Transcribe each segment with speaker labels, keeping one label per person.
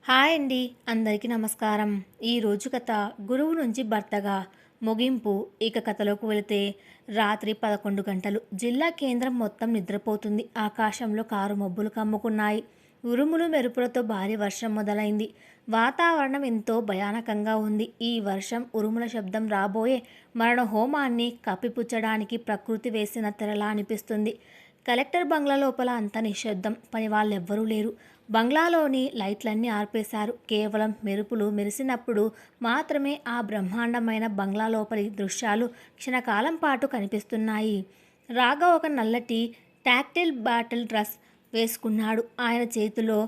Speaker 1: Hi అండి. అందరికీ నమస్కారం. ఈరోజు కథ గురువు నుంచి భర్తగా ముగింపు. ఇక కథలోకి వెళితే రాత్రి 11 గంటలు. జిల్లా కేంద్రం మొత్తం నిద్రపోతుంది. ఆకాశంలో కారు మబ్బులు కమ్ముకున్నాయి. ఉరుములు మెరుపులతో భారీ వర్షం మొదలైంది. వాతావరణం ఎంతో భయానకంగా ఉంది. ఈ వర్షం, ఉరుముల శబ్దం రాబోయే మరణ హోమాన్ని కప్పిపుచ్చడానికి ప్రకృతి వేసిన తెరలా అనిపిస్తుంది. కలెక్టర్ బంగ్లా లోపల అంత నిశ్శబ్దం. పని వాళ్ళెవ్వరూ లేరు. బంగ్లాలోని లైట్లన్నీ ఆర్పేశారు. కేవలం మెరుపులు మెరిసినప్పుడు మాత్రమే ఆ బ్రహ్మాండమైన బంగ్లా లోపలి దృశ్యాలు క్షణకాలం పాటు కనిపిస్తున్నాయి. రాఘవ్ ఒక నల్లటి టాక్టిల్ బాటిల్ డ్రెస్ వేసుకున్నాడు. ఆయన చేతిలో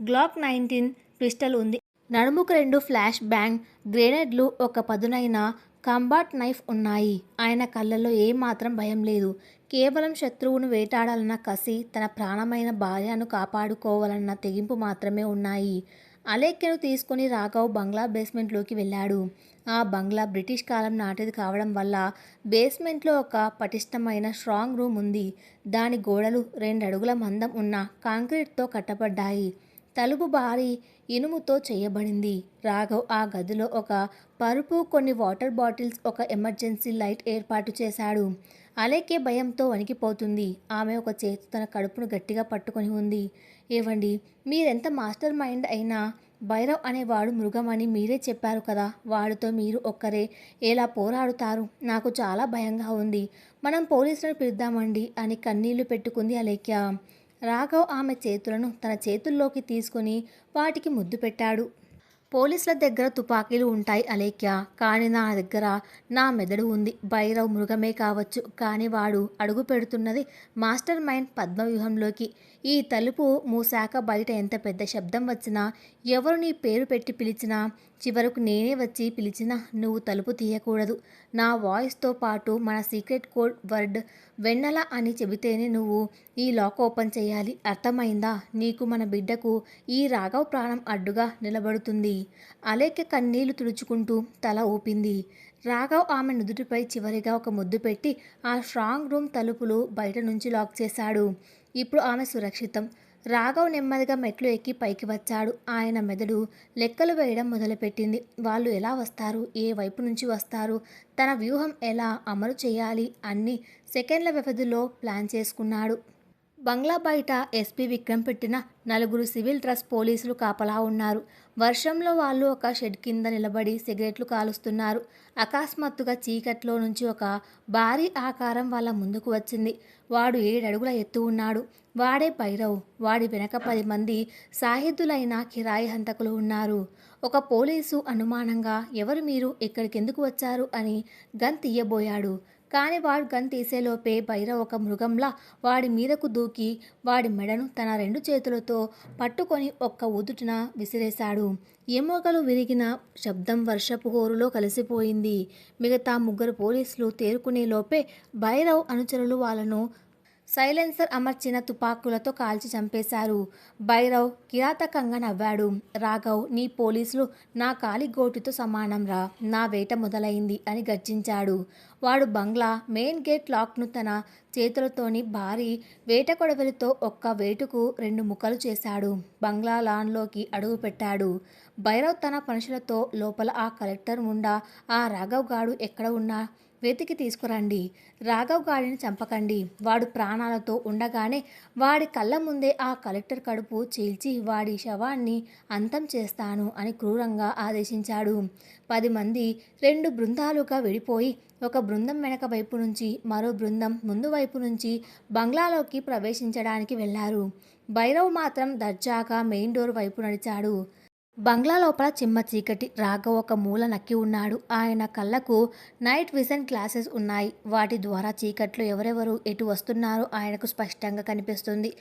Speaker 1: గ్లాక్ 19 పిస్టల్ ఉంది. నడుముకు 2 ఫ్లాష్ బ్యాంగ్ గ్రెనేడ్లు, ఒక పదునైన కంబాట్ నైఫ్ ఉన్నాయి. ఆయన కళ్ళల్లో ఏమాత్రం భయం లేదు. కేవలం శత్రువును వేటాడాలన్న కసి, తన ప్రాణమైన భార్యను కాపాడుకోవాలన్న తెగింపు మాత్రమే ఉన్నాయి. అలేఖ్యను తీసుకుని రాఘవ్ బంగ్లా బేస్మెంట్లోకి వెళ్ళాడు. ఆ బంగ్లా బ్రిటిష్ కాలం నాటిది కావడం వల్ల బేస్మెంట్లో ఒక పటిష్టమైన స్ట్రాంగ్ రూమ్ ఉంది. దాని గోడలు 2 అడుగుల మందం ఉన్న కాంక్రీట్తో కట్టబడ్డాయి. తలుపు భారీ ఇనుముతో చేయబడింది. రాఘవ్ ఆ గదిలో ఒక పరుపు, కొన్ని వాటర్ బాటిల్స్, ఒక ఎమర్జెన్సీ లైట్ ఏర్పాటు చేశాడు. అలేఖ్య భయంతో వణికిపోతుంది. ఆమె ఒక చేతి తన కడుపును గట్టిగా పట్టుకొని ఉంది. ఏవండి, మీరెంత మాస్టర్ మైండ్ అయినా భైరవ్ అనేవాడు మృగమని మీరే చెప్పారు కదా. వాడితో మీరు ఒక్కరే ఎలా పోరాడుతారు? నాకు చాలా భయంగా ఉంది. మనం పోలీసులను పిలుద్దామండి అని కన్నీళ్లు పెట్టుకుంది అలేఖ్య. రాఘవ్ ఆమె చేతులను తన చేతుల్లోకి తీసుకుని వాటికి ముద్దు పెట్టాడు. పోలీసుల దగ్గర తుపాకీలు ఉంటాయి అలేఖ్య, కానీ నా దగ్గర నా మెదడు ఉంది. భైరవ్ మృగమే కావచ్చు, కానీ వాడు అడుగు పెడుతున్నది మాస్టర్ మైండ్ పద్మవ్యూహంలోకి. ఈ తలుపు మూసాక బయట ఎంత పెద్ద శబ్దం వచ్చినా, ఎవరు నీ పేరు పెట్టి పిలిచినా, చివరకు నేనే వచ్చి పిలిచినా నువ్వు తలుపు తీయకూడదు. నా వాయిస్తో పాటు మన సీక్రెట్ కోడ్ వర్డ్ వెన్నెల అని చెబితేనే నువ్వు ఈ లాక్ ఓపెన్ చేయాలి. అర్థమైందా? నీకు, మన బిడ్డకు ఈ రాఘవ్ ప్రాణం అడ్డుగా నిలబడుతుంది. అలేఖ్య కన్నీళ్లు తుడుచుకుంటూ తల ఊపింది. రాఘవ్ ఆమె నుదుటిపై చివరిగా ఒక ముద్దు పెట్టి ఆ స్ట్రాంగ్ రూమ్ తలుపులు బయట నుంచి లాక్ చేశాడు. ఇప్పుడు ఆమె సురక్షితం. రాఘవ్ నెమ్మదిగా మెట్లు ఎక్కి పైకి వచ్చాడు. ఆయన మెదడు లెక్కలు వేయడం మొదలుపెట్టింది. వాళ్ళు ఎలా వస్తారు? ఏ వైపు నుంచి వస్తారు? తన వ్యూహం ఎలా అమలు చేయాలి? అన్ని సెకండ్ల వ్యవధిలో ప్లాన్ చేసుకున్నాడు. బంగ్లా బయట ఎస్పీ విక్రమ్ పెట్టిన 4 సివిల్ డ్రెస్ పోలీసులు కాపలా ఉన్నారు. వర్షంలో వాళ్ళు ఒక షెడ్ కింద నిలబడి సిగరెట్లు కాలుస్తున్నారు. అకస్మాత్తుగా చీకట్లో నుంచి ఒక భారీ ఆకారం వాళ్ళ ముందుకు వచ్చింది. వాడు 7 అడుగుల ఎత్తు ఉన్నాడు. వాడే భైరవ్. వాడి వెనక 10 మంది సాహిద్యులైన కిరాయి హంతకులు ఉన్నారు. ఒక పోలీసు అనుమానంగా, ఎవరు మీరు? ఇక్కడికెందుకు వచ్చారు అని గన్ తీయబోయాడు. కానీ వాడు గన్ తీసేలోపే భైరవ్ ఒక మృగంలా వాడి మీదకు దూకి వాడి మెడను తన 2 చేతులతో పట్టుకొని ఒక్క ఉదుటున విసిరేశాడు. ఎముకలు విరిగిన శబ్దం వర్షపు హోరులో కలిసిపోయింది. మిగతా 3 పోలీసులు తేరుకునే లోపే భైరవ్ అనుచరులు వాళ్ళను సైలెన్సర్ అమర్చిన తుపాకులతో కాల్చి చంపేశారు. భైరవ్ కిరాతకంగా నవ్వాడు. రాఘవ్, నీ పోలీసులు నా కాలిగోటితో సమానంరా. నా వేట మొదలైంది అని గర్జించాడు. వాడు బంగ్లా మెయిన్ గేట్ లాక్ను తన చేతులతోని భారీ వేట కొడవలితో ఒక్క వేటుకు 2 ముక్కలు చేశాడు. బంగ్లా లాన్లోకి అడుగు పెట్టాడు. భైరవ్ తన మనుషులతో, లోపల ఆ కలెక్టర్ ముండా ఆ రాఘవ్ గాడు ఎక్కడ ఉన్నా వెతికి తీసుకురండి. రాఘవ్ గాడిని చంపకండి. వాడు ప్రాణాలతో ఉండగానే వాడి కళ్ళ ముందే ఆ కలెక్టర్ కడుపు చీల్చి వాడి శవాన్ని అంతం చేస్తాను అని క్రూరంగా ఆదేశించాడు. 10 మంది 2 బృందాలుగా విడిపోయి, ఒక బృందం వెనక వైపు నుంచి, మరో బృందం ముందు వైపు నుంచి బంగ్లాలోకి ప్రవేశించడానికి వెళ్లారు. భైరవ్ మాత్రం దర్జాగా మెయిన్ డోర్ వైపు నడిచాడు. బంగ్లా లోపల చిమ్మ చీకటి. రాఘవ్ ఒక మూల నక్కి ఉన్నాడు. ఆయన కళ్ళకు నైట్ విజన్ గ్లాసెస్ ఉన్నాయి. వాటి ద్వారా చీకట్లో ఎవరెవరు ఎటు వస్తున్నారో ఆయనకు స్పష్టంగా కనిపిస్తుంది.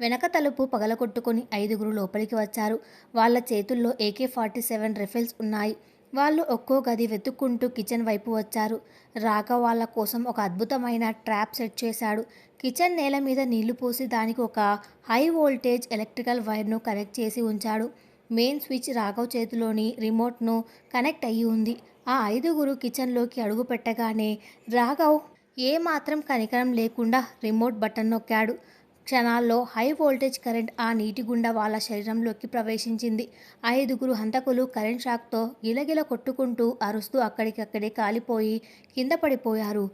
Speaker 1: వెనక తలుపు పగలగొట్టుకుని 5 లోపలికి వచ్చారు. వాళ్ళ చేతుల్లో AK-47 రైఫిల్స్ ఉన్నాయి. వాళ్ళు ఒక్కో గది వెతుక్కుంటూ కిచెన్ వైపు వచ్చారు. రాఘవ్ వాళ్ళ కోసం ఒక అద్భుతమైన ట్రాప్ సెట్ చేశాడు. కిచెన్ నేల మీద నీళ్లు పోసి దానికి ఒక హై వోల్టేజ్ ఎలక్ట్రికల్ వైర్ను కనెక్ట్ చేసి ఉంచాడు. మెయిన్ స్విచ్ రాఘవ్ చేతిలోని రిమోట్ను కనెక్ట్ అయ్యి ఉంది. ఆ 5 కిచెన్లోకి అడుగు పెట్టగానే రాఘవ్ ఏమాత్రం కనికరం లేకుండా రిమోట్ బటన్ నొక్కాడు. క్షణాల్లో హై వోల్టేజ్ కరెంట్ ఆ నీటి గుండా వాళ్ళ శరీరంలోకి ప్రవేశించింది. 5గురు హంతకులు కరెంట్ షాక్తో గిలగిల కొట్టుకుంటూ అరుస్తూ అక్కడికక్కడే కాలిపోయి కింద పడిపోయారు.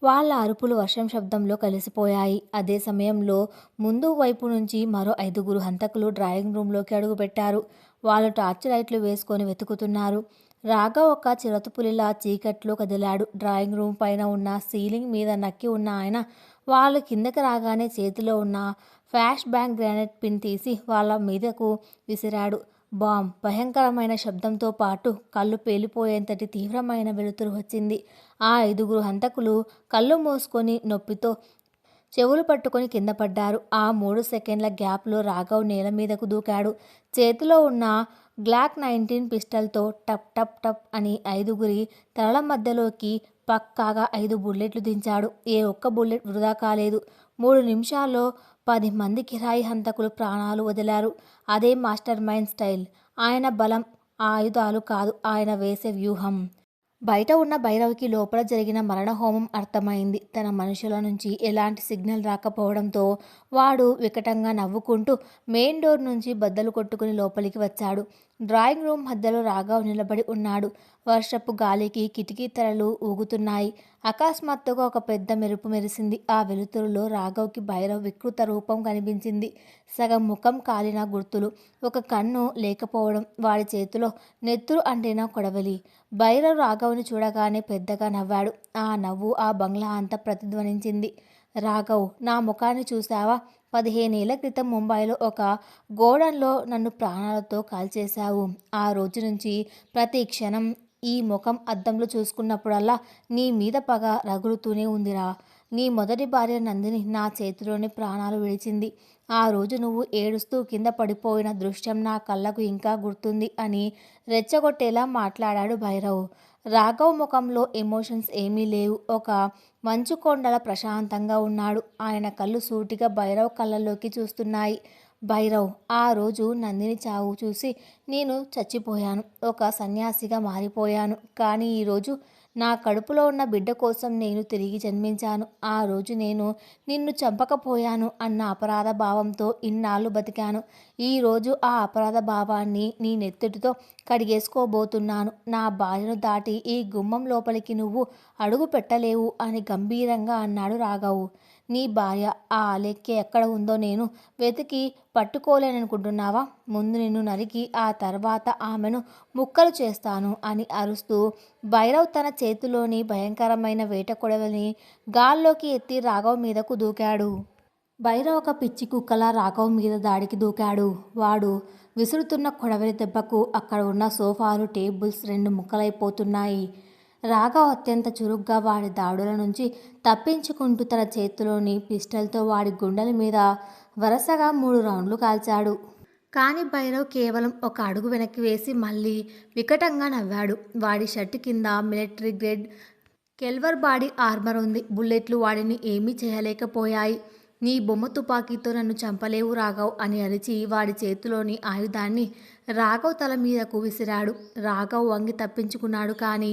Speaker 1: వాళ్ళ అరుపులు వర్షం శబ్దంలో కలిసిపోయాయి. అదే సమయంలో ముందు వైపు నుంచి మరో 5గురు హంతకులు డ్రాయింగ్ రూంలోకి అడుగుపెట్టారు. వాళ్ళు టార్చ్ లైట్లు వేసుకొని వెతుకుతున్నారు. రాఘవ్ ఒక చిరుతపులిలా చీకట్లో కదిలాడు. డ్రాయింగ్ రూమ్ పైన ఉన్న సీలింగ్ మీద నక్కి ఉన్న ఆయన వాళ్ళు కిందకి రాగానే చేతిలో ఉన్న ఫ్లాష్ బ్యాంగ్ గ్రానైట్ పిన్ తీసి వాళ్ళ మీదకు విసిరాడు. బాంబ్ భయంకరమైన శబ్దంతో పాటు కళ్ళు పేలిపోయేంతటి తీవ్రమైన వెలుతురు వచ్చింది. ఆ 5గురు హంతకులు కళ్ళు మూసుకొని నొప్పితో చెవులు పట్టుకొని కింద పడ్డారు. ఆ 3 సెకండ్ల గ్యాప్లో రాఘవ్ నేల మీదకు దూకాడు. చేతిలో ఉన్న గ్లాక్ 19 పిస్టల్తో టప్ టప్ టప్ అని 5గురి తలల మధ్యలోకి పక్కాగా 5 బుల్లెట్లు దించాడు. ఏ ఒక్క బుల్లెట్ వృధా కాలేదు. 3 నిమిషాల్లో 10 మంది కిరాయి హంతకులు ప్రాణాలు వదిలారు. అదే మాస్టర్ మైండ్ స్టైల్. ఆయన బలం ఆయుధాలు కాదు, ఆయన వేసే వ్యూహం. బయట ఉన్న భైరవ్కి లోపల జరిగిన మరణహోమం అర్థమైంది. తన మనుషుల నుంచి ఎలాంటి సిగ్నల్ రాకపోవడంతో వాడు వికటంగా నవ్వుకుంటూ మెయిన్ డోర్ నుంచి బద్దలు కొట్టుకుని లోపలికి వచ్చాడు. డ్రాయింగ్ రూమ్ మధ్యలో రాఘవ్ నిలబడి ఉన్నాడు. వర్షపు గాలికి కిటికీ తెరలు ఊగుతున్నాయి. అకస్మాత్తుగా ఒక పెద్ద మెరుపు మెరిసింది. ఆ వెలుతురులో రాఘవ్కి భైరవ్ వికృత రూపం కనిపించింది. సగం ముఖం కాలిన గుర్తులు, ఒక కన్ను లేకపోవడం, వాడి చేతిలో నెత్తురు అంటిన కొడవలి. భైరవ్ రాఘవ్ని చూడగానే పెద్దగా నవ్వాడు. ఆ నవ్వు ఆ బంగ్లా అంతా ప్రతిధ్వనించింది. రాఘవ్, నా ముఖాన్ని చూశావా? 15 ఏళ్ల క్రితం ముంబైలో ఒక గోడన్లో నన్ను ప్రాణాలతో కాల్చేశావు. ఆ రోజు నుంచి ప్రతి క్షణం ఈ ముఖం అద్దంలో చూసుకున్నప్పుడల్లా నీ మీద పగ రగులుతూనే ఉందిరా. నీ మొదటి భార్య నందిని నా చేతిలోని ప్రాణాలు విడిచింది. ఆ రోజు నువ్వు ఏడుస్తూ కింద పడిపోయిన దృశ్యం నా కళ్ళకు ఇంకా గుర్తుంది అని రెచ్చగొట్టేలా మాట్లాడాడు భైరవ్. రాఘవ్ ముఖంలో ఎమోషన్స్ ఏమీ లేవు. ఒక మంచు కొండల ప్రశాంతంగా ఉన్నాడు. ఆయన కళ్ళు సూటిగా భైరవ్ కళ్ళల్లోకి చూస్తున్నాయి. భైరవ్, ఆ రోజు నందిని చావు చూసి నేను చచ్చిపోయాను. ఒక సన్యాసిగా మారిపోయాను. కానీ ఈరోజు నా కడుపులో ఉన్న బిడ్డ కోసం నేను తిరిగి జన్మించాను. ఆ రోజు నేను నిన్ను చంపకపోయాను అన్న అపరాధ భావంతో ఇన్నాళ్ళు బతికాను. ఈరోజు ఆ అపరాధ భావాన్ని నీ నెత్తుటితో కడిగేసుకోబోతున్నాను. నా భార్యను దాటి ఈ గుమ్మం లోపలికి నువ్వు అడుగు పెట్టలేవు అని గంభీరంగా అన్నాడు రాఘవ్. నీ భార్య ఆ అలెక్కే ఎక్కడ ఉందో నేను వెతికి పట్టుకోలేననుకుంటున్నావా? ముందు నిన్ను నరికి ఆ తర్వాత ఆమెను ముక్కలు చేస్తాను అని అరుస్తూ భైరవ్ తన చేతిలోని భయంకరమైన వేట కొడవలిని గాల్లోకి ఎత్తి రాఘవ్ మీదకు దూకాడు. భైరవ్ ఒక పిచ్చి కుక్కలా రాఘవ్ మీద దాడికి దూకాడు. వాడు విసురుతున్న కొడవలి దెబ్బకు అక్కడ ఉన్న సోఫాలు, టేబుల్స్ 2 ముక్కలైపోతున్నాయి. రాఘవ్ అత్యంత చురుగ్గా వాడి దాడుల నుంచి తప్పించుకుంటూ తన చేతిలోని పిస్టల్తో వాడి గుండెల మీద వరుసగా 3 రౌండ్లు కాల్చాడు. కానీ భైరవ్ కేవలం ఒక అడుగు వెనక్కి వేసి మళ్ళీ వికటంగా నవ్వాడు. వాడి షర్టు కింద మిలిటరీ గ్రేడ్ కెల్వర్ బాడీ ఆర్మర్ ఉంది. బుల్లెట్లు వాడిని ఏమీ చేయలేకపోయాయి. నీ బొమ్మ తుపాకీతో నన్ను చంపలేవు రాఘవ్ అని అరిచి వాడి చేతిలోని ఆయుధాన్ని రాఘవ్ తల మీదకు విసిరాడు. రాఘవ్ వంగి తప్పించుకున్నాడు. కానీ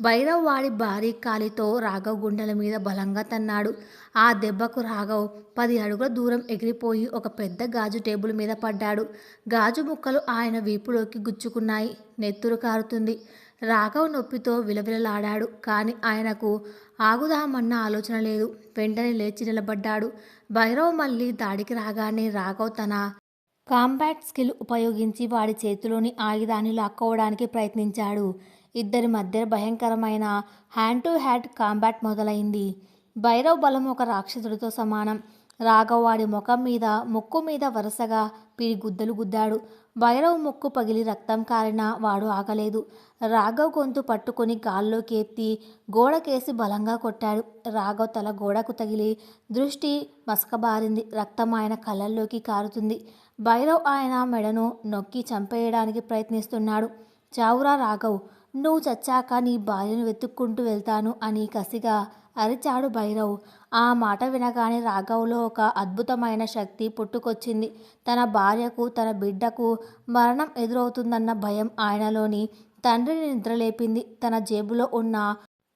Speaker 1: భైరవ్ వాడి భారీ కాలితో రాఘవ్ గుండెల మీద బలంగా తన్నాడు. ఆ దెబ్బకు రాఘవ్ 10 అడుగుల దూరం ఎగిరిపోయి ఒక పెద్ద గాజు టేబుల్ మీద పడ్డాడు. గాజు ముక్కలు ఆయన వీపులోకి గుచ్చుకున్నాయి. నెత్తురు కారుతుంది. రాఘవ్ నొప్పితో విలవిలలాడాడు. కానీ ఆయనకు ఆగుదామన్న ఆలోచన లేదు. వెంటనే లేచి నిలబడ్డాడు. భైరవ్ మళ్ళీ దాడికి రాగానే రాఘవ్ తన కాంబాట్ స్కిల్ ఉపయోగించి వాడి చేతిలోని ఆయుధాన్ని లాక్కోవడానికి ప్రయత్నించాడు. ఇద్దరి మధ్య భయంకరమైన హ్యాండ్ టు హ్యాండ్ కాంబాట్ మొదలైంది. భైరవ్ బలం ఒక రాక్షసుడితో సమానం. రాఘవ్ వాడి ముఖం మీద, ముక్కు మీద వరుసగా పిడిగుద్దలు గుద్దాడు. భైరవ్ ముక్కు పగిలి రక్తం కారినా వాడు ఆగలేదు. రాఘవ్ గొంతు పట్టుకొని గాల్లోకి ఎత్తి గోడకేసి బలంగా కొట్టాడు. రాఘవ్ తల గోడకు తగిలి దృష్టి మసకబారింది. రక్తం ఆయన కళ్ళల్లోకి కారుతుంది. భైరవ్ ఆయన మెడను నొక్కి చంపేయడానికి ప్రయత్నిస్తున్నాడు. చావురా రాఘవ్, నువ్వు చచ్చాక నీ భార్యను వెతుక్కుంటూ వెళ్తాను అని కసిగా అరిచాడు భైరవ్. ఆ మాట వినగానే రాఘవ్లో ఒక అద్భుతమైన శక్తి పుట్టుకొచ్చింది. తన భార్యకు, తన బిడ్డకు మరణం ఎదురవుతుందన్న భయం ఆయనలోని తండ్రిని నిద్రలేపింది. తన జేబులో ఉన్న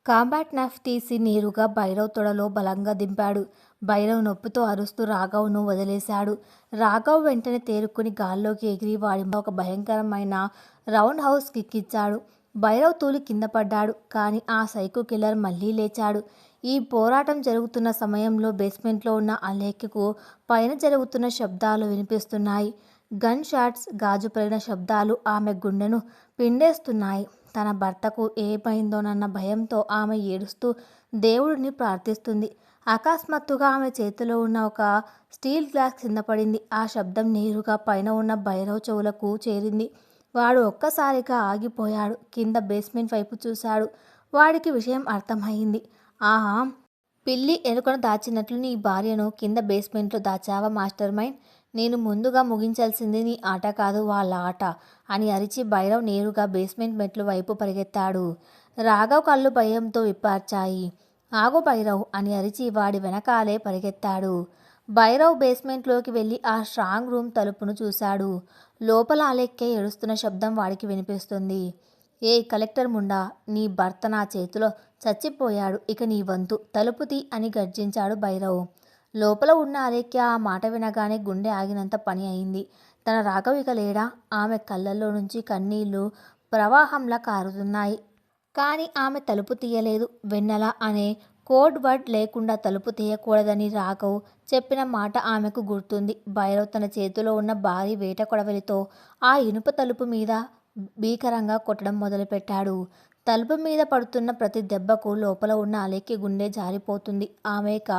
Speaker 1: కాంబాట్ నఫ్ తీసి నేరుగా భైరవ్ తొడలో బలంగా దింపాడు. భైరవ్ నొప్పితో అరుస్తూ రాఘవ్ను వదిలేశాడు. రాఘవ్ వెంటనే తేరుకుని గాల్లోకి ఎగిరి వాడి ఒక భయంకరమైన రౌండ్ హౌస్ కిక్కిచ్చాడు. భైరవ్ తూలి కింద పడ్డాడు. కానీ ఆ సైకో కిల్లర్ మళ్ళీ లేచాడు. ఈ పోరాటం జరుగుతున్న సమయంలో బేస్మెంట్లో ఉన్న అలేఖ్యకు పైన జరుగుతున్న శబ్దాలు వినిపిస్తున్నాయి. గన్ షాట్స్, గాజు పగిలిన శబ్దాలు ఆమె గుండెను పిండేస్తున్నాయి. తన భర్తకు ఏమైందోనన్న భయంతో ఆమె ఏడుస్తూ దేవుడిని ప్రార్థిస్తుంది. అకస్మాత్తుగా ఆమె చేతిలో ఉన్న ఒక స్టీల్ గ్లాస్ కింద పడింది. ఆ శబ్దం నేరుగా పైన ఉన్న భైరవ్ చెవులకు చేరింది. వాడు ఒక్కసారిగా ఆగిపోయాడు. కింద బేస్మెంట్ వైపు చూశాడు. వాడికి విషయం అర్థమైంది. ఆహా, పిల్లి ఎలుకను దాచినట్లు నీ భార్యను కింద బేస్మెంట్లో దాచావా మాస్టర్ మైండ్? నేను ముందుగా ముగించాల్సింది నీ ఆట కాదు, వాళ్ళ ఆట అని అరిచి భైరవ్ నేరుగా బేస్మెంట్ మెట్లు వైపు పరిగెత్తాడు. రాఘవ్ కళ్ళు భయంతో విప్పార్చాయి. ఆగు భైరవ్ అని అరిచి వాడి వెనకాలే పరిగెత్తాడు. భైరవ్ బేస్మెంట్లోకి వెళ్ళి ఆ స్ట్రాంగ్ రూమ్ తలుపును చూశాడు. లోపల అలెక్కే ఏడుస్తున్న శబ్దం వాడికి వినిపిస్తుంది. ఏ కలెక్టర్ ముండా, నీ భర్త నా చేతిలో చచ్చిపోయాడు, ఇక నీ వంతు, తలుపు తీ అని గర్జించాడు భైరవ్. లోపల ఉన్న అలేఖ్య ఆ మాట వినగానే గుండె ఆగినంత పని అయింది. తన రాఘవ్ ఇక లేడా? ఆమె కళ్ళల్లో నుంచి కన్నీళ్లు ప్రవాహంలా కారుతున్నాయి. కానీ ఆమె తలుపు తీయలేదు. వెన్నెల అనే కోడ్ వర్డ్ లేకుండా తలుపు తీయకూడదని రాఘవ్ చెప్పిన మాట ఆమెకు గుర్తుంది. భైరవ్ తన చేతిలో ఉన్న భారీ వేట కొడవలితో ఆ ఇనుప తలుపు మీద భీకరంగా కొట్టడం మొదలుపెట్టాడు. తలుపు మీద పడుతున్న ప్రతి దెబ్బకు లోపల ఉన్న అలేఖ్య గుండె జారిపోతుంది. ఆమెక